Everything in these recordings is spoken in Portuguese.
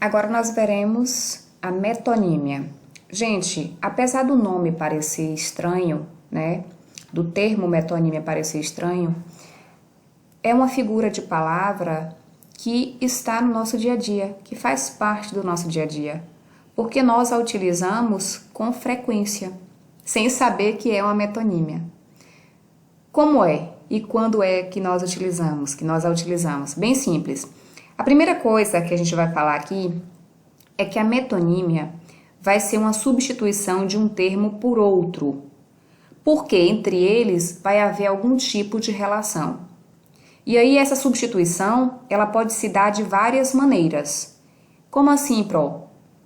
Agora nós veremos a metonímia. Gente, apesar do nome parecer estranho, né, do termo metonímia parecer estranho, é uma figura de palavra que está no nosso dia a dia, que faz parte do nosso dia a dia, porque nós a utilizamos com frequência, sem saber que é uma metonímia. Como é e quando é que nós a utilizamos? Bem simples. A primeira coisa que a gente vai falar aqui é que a metonímia vai ser uma substituição de um termo por outro, porque entre eles vai haver algum tipo de relação. E aí essa substituição, ela pode se dar de várias maneiras. Como assim, Pro?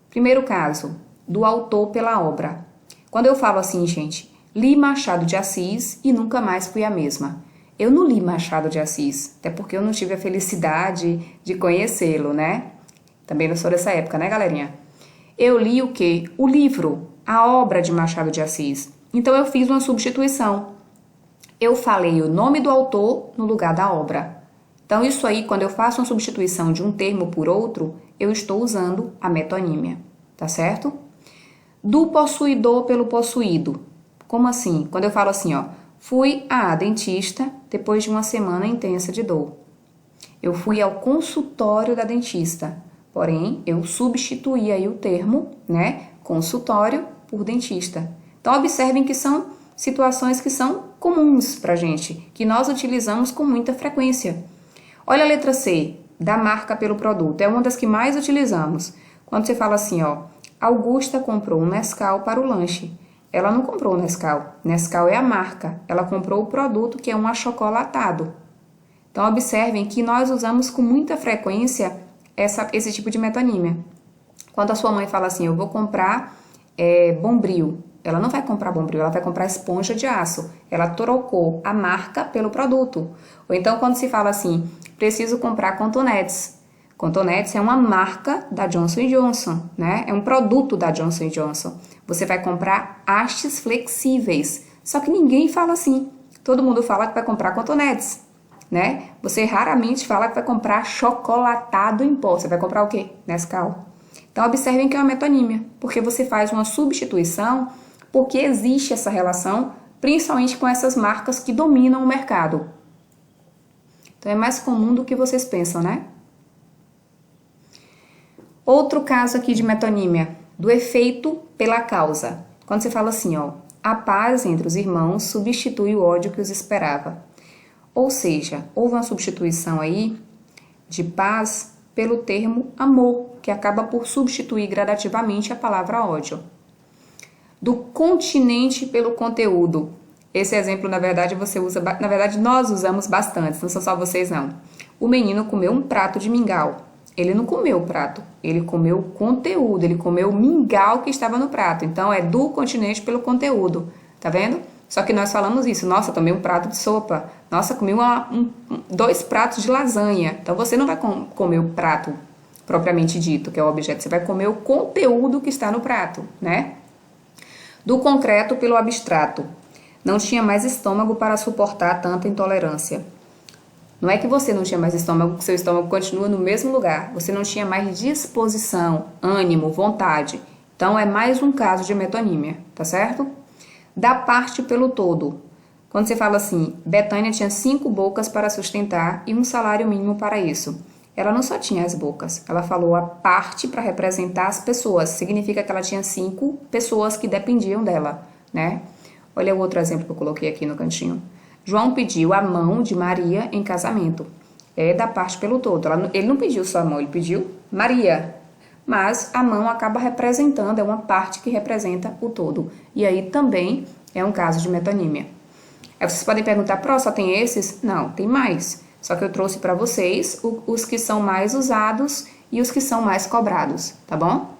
Primeiro caso, do autor pela obra. Quando eu falo assim, gente, li Machado de Assis e nunca mais fui a mesma. Eu não li Machado de Assis, até porque eu não tive a felicidade de conhecê-lo, né? Também não sou dessa época, né, galerinha? Eu li o quê? O livro, a obra de Machado de Assis. Então eu fiz uma substituição. Eu falei o nome do autor no lugar da obra. Então isso aí, quando eu faço uma substituição de um termo por outro, eu estou usando a metonímia, tá certo? Do possuidor pelo possuído. Como assim? Quando eu falo assim, ó, fui à dentista depois de uma semana intensa de dor. Eu fui ao consultório da dentista, porém eu substituí aí o termo, né, consultório por dentista. Então observem que são situações que são comuns pra gente, que nós utilizamos com muita frequência. Olha a letra C, da marca pelo produto, é uma das que mais utilizamos. Quando você fala assim, ó, Augusta comprou um Nescau para o lanche. Ela não comprou o Nescau. Nescau é a marca. Ela comprou o produto que é um achocolatado. Então, observem que nós usamos com muita frequência esse tipo de metonímia. Quando a sua mãe fala assim, eu vou comprar Bombril. Ela não vai comprar Bombril, ela vai comprar esponja de aço. Ela trocou a marca pelo produto. Ou então, quando se fala assim, preciso comprar Cotonetes. Cotonetes é uma marca da Johnson & Johnson, né? É um produto da Johnson & Johnson. Você vai comprar hastes flexíveis. Só que ninguém fala assim. Todo mundo fala que vai comprar cotonetes, né? Você raramente fala que vai comprar chocolatado em pó. Você vai comprar o quê? Nescau. Então, observem que é uma metonímia, porque você faz uma substituição, porque existe essa relação, principalmente com essas marcas que dominam o mercado. Então, é mais comum do que vocês pensam, né? Outro caso aqui de metonímia, do efeito pela causa. Quando você fala assim, ó, a paz entre os irmãos substitui o ódio que os esperava. Ou seja, houve uma substituição aí de paz pelo termo amor, que acaba por substituir gradativamente a palavra ódio. Do continente pelo conteúdo. Esse exemplo, na verdade, nós usamos bastante, não são só vocês não. O menino comeu um prato de mingau. Ele não comeu o prato, ele comeu o conteúdo, ele comeu o mingau que estava no prato. Então, é do continente pelo conteúdo, tá vendo? Só que nós falamos isso, nossa, tomei um prato de sopa, nossa, comi 2 pratos de lasanha. Então, você não vai comer o prato propriamente dito, que é o objeto, você vai comer o conteúdo que está no prato, né? Do concreto pelo abstrato. Não tinha mais estômago para suportar tanta intolerância. Não é que você não tinha mais estômago, que seu estômago continua no mesmo lugar. Você não tinha mais disposição, ânimo, vontade. Então, é mais um caso de metonímia, tá certo? Da parte pelo todo. Quando você fala assim, Betânia tinha 5 bocas para sustentar e um salário mínimo para isso. Ela não só tinha as bocas, ela falou a parte para representar as pessoas. Significa que ela tinha 5 pessoas que dependiam dela, né? Olha o outro exemplo que eu coloquei aqui no cantinho. João pediu a mão de Maria em casamento. É da parte pelo todo. Ele não pediu só a mão, ele pediu Maria. Mas a mão acaba representando, é uma parte que representa o todo. E aí também é um caso de metonímia. Aí vocês podem perguntar, só tem esses? Não, tem mais. Só que eu trouxe para vocês os que são mais usados e os que são mais cobrados, tá bom?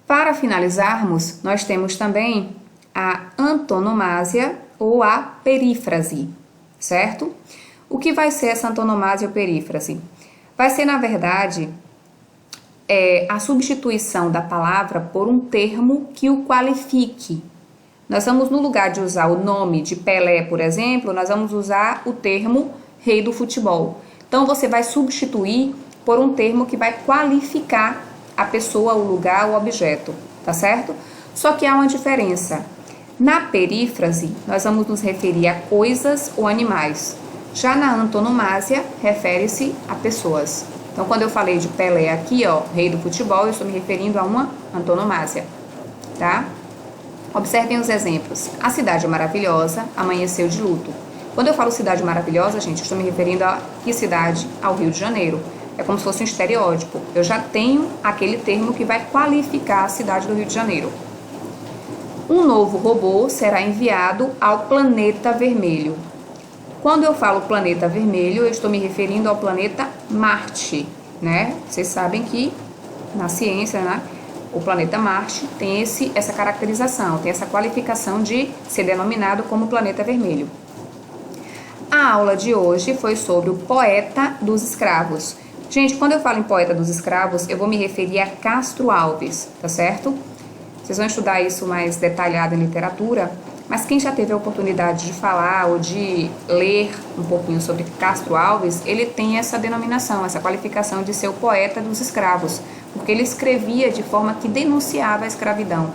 Para finalizarmos, nós temos também a antonomásia ou a perífrase, certo? O que vai ser essa antonomásia ou perífrase? Vai ser, na verdade, a substituição da palavra por um termo que o qualifique. Nós vamos, no lugar de usar o nome de Pelé, por exemplo, nós vamos usar o termo rei do futebol. Então, você vai substituir por um termo que vai qualificar a pessoa, o lugar, o objeto, tá certo? Só que há uma diferença. Na perífrase, nós vamos nos referir a coisas ou animais. Já na antonomásia, refere-se a pessoas. Então, quando eu falei de Pelé aqui, ó, rei do futebol, eu estou me referindo a uma antonomásia, tá? Observem os exemplos. A cidade maravilhosa amanheceu de luto. Quando eu falo cidade maravilhosa, gente, eu estou me referindo a que cidade? Ao Rio de Janeiro. É como se fosse um estereótipo. Eu já tenho aquele termo que vai qualificar a cidade do Rio de Janeiro. Um novo robô será enviado ao planeta vermelho. Quando eu falo planeta vermelho, eu estou me referindo ao planeta Marte, né? Vocês sabem que na ciência, né, o planeta Marte tem essa caracterização, tem essa qualificação de ser denominado como planeta vermelho. A aula de hoje foi sobre o poeta dos escravos. Gente, quando eu falo em poeta dos escravos, eu vou me referir a Castro Alves, tá certo? Vocês vão estudar isso mais detalhado em literatura, mas quem já teve a oportunidade de falar ou de ler um pouquinho sobre Castro Alves, ele tem essa denominação, essa qualificação de ser o poeta dos escravos, porque ele escrevia de forma que denunciava a escravidão,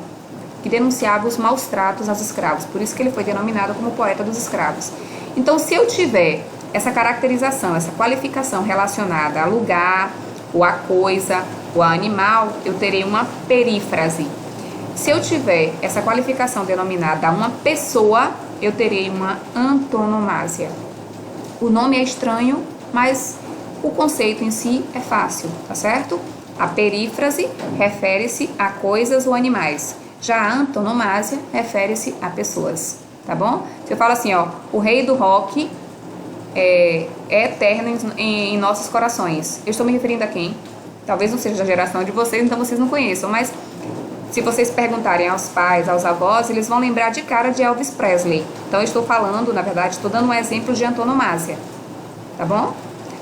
que denunciava os maus tratos aos escravos, por isso que ele foi denominado como poeta dos escravos. Então, se eu tiver essa caracterização, essa qualificação relacionada a lugar, ou a coisa, ou a animal, eu terei uma perífrase. Se eu tiver essa qualificação denominada a uma pessoa, eu terei uma antonomásia. O nome é estranho, mas o conceito em si é fácil, tá certo? A perífrase refere-se a coisas ou animais. Já a antonomásia refere-se a pessoas, tá bom? Se eu falo assim, ó, o rei do rock é eterno em nossos corações. Eu estou me referindo a quem? Talvez não seja da geração de vocês, então vocês não conheçam, mas se vocês perguntarem aos pais, aos avós, eles vão lembrar de cara de Elvis Presley. Então, eu estou falando, na verdade, estou dando um exemplo de antonomásia, tá bom?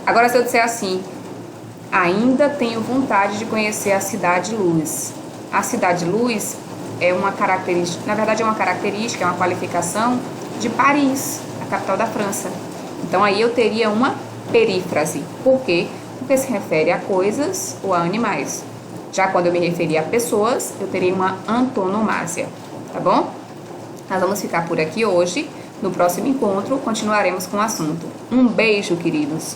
Agora, se eu disser assim, ainda tenho vontade de conhecer a Cidade Luz. A Cidade Luz é uma característica, na verdade, é uma característica, é uma qualificação de Paris, a capital da França. Então, aí eu teria uma perífrase. Por quê? Porque se refere a coisas ou a animais. Já quando eu me referir a pessoas, eu terei uma antonomásia, tá bom? Nós vamos ficar por aqui hoje. No próximo encontro, continuaremos com o assunto. Um beijo, queridos!